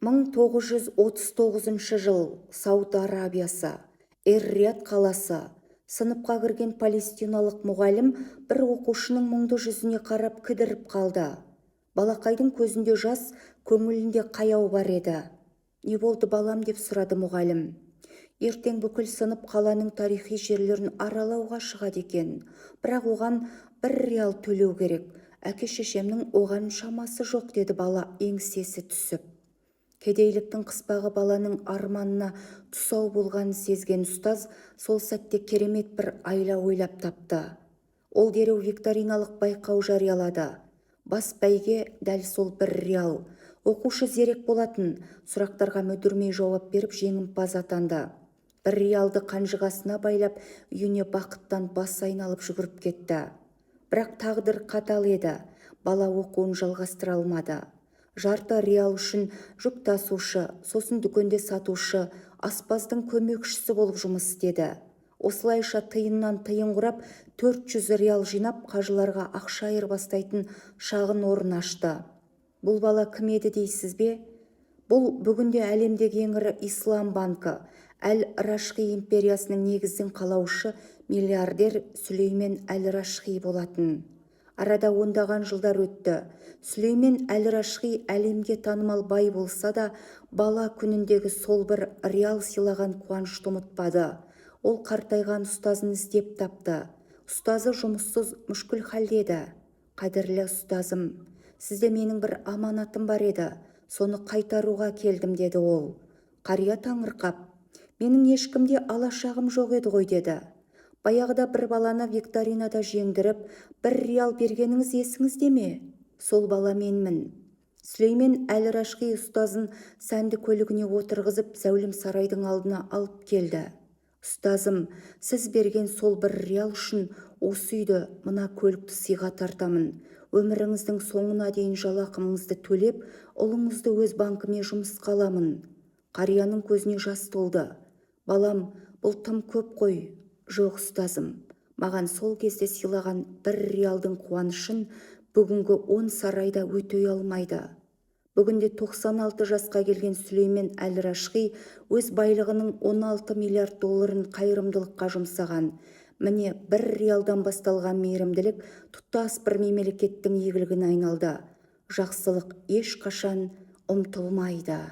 1939 жыл Сауд Арабиясы, Эр-Рияд қаласы. Сыныпқа кірген палестиналық мұғалім бір оқушының мұңды жүзіне қарап кідіріп қалды. Балақайдың көзінде жас, көңілінде қаяу бар еді. «Не болды балам?» деп сұрады мұғалім. «Ертең бүкіл сынып қаланың тарихи жерлерін аралауға шығады екен. Бірақ оған 1 риал төлеу керек. Әке-шешемнің оған шамасы жоқ», деді бала еңсесі түсіп. Кедейліктің қыспағы баланың арманына тұсау болғанын сезген ұстаз сол сәтте керемет бір айла ойлап тапты. Ол дереу викториналық байқау жариялады. Бас бәйге дәл сол 1 риал. Оқушы зерек болатын, сұрақтарға мүдірмей жауап беріп жеңімпаз атанды. 1 риалды қанжығасына байлап, үйіне бақыттан бас айналып жүгіріп кетті. Бірақ тағдыр қатал еді. Бала оқуын жалғастыра алмады. Жарты риал үшін жүк тасушы, сосын дүкенде сатушы, аспаздың көмекшісі болып жұмыс істеді. Осылайша тиыннан тиын құрап 400 риал жинап, қажыларға ақша айырбастайтын шағын орын ашты. Бұл бала кім еді дейсіз бе? Бұл бүгінде әлемдегі ең ірі ислам банкі, Әл-Рашқи империясының негізін қалаушы миллиардер Сүлеймен Әл-Рашқи болатын. Арада ондаған жылдар өтті. Сүлеймен Әл-Рашқи әлемге танымал бай болса да, бала күніндегі сол 1 риал сыйлаған қуанышты ұмытпады. Ол қартайған ұстазын іздеп тапты. Ұстазы жұмыссыз, мүшкіл халде еді. «Қадірлі ұстазым, сізде менің бір аманатым бар еді. Соны қайтаруға келдім», деді ол. Қария таңырқап, «Менің ешкімде алашағым жоқ еді ғой», деді. «Баяғыда бір баланы викторинада жеңдіріп, 1 риал бергеніңіз есіңізде ме? Сол бала менмін». Сүлеймен Әл-Рашқи ұстазын сәнді көлігіне отырғызып, зәулім сарайдың алдына алып келді. «Ұстазым, сіз берген сол 1 риал үшін осы үйді, мына көлікті сыйға тартамын. Өміріңіздің соңына дейін жалақыңызды төлеп, ұлыңызды өз банкіме жұмысқа аламын». Қарияның көзіне жас толды. «Балам, бұл тым көп қой». «Жоқ, ұстазым, маған сол кезде сыйлаған 1 риалдың қуанышын бүгінгі 10 сарайда өтей алмайды». Бүгінде 96 жасқа келген Сүлеймен Әл-Рашқи өз байлығының 16 миллиард долларын қайырымдылыққа жұмсаған. Міне 1 риалдан басталған мейірімділік тұтас бір мемлекеттің игілігіне айналды. Жақсылық ешқашан ұмытылмайды.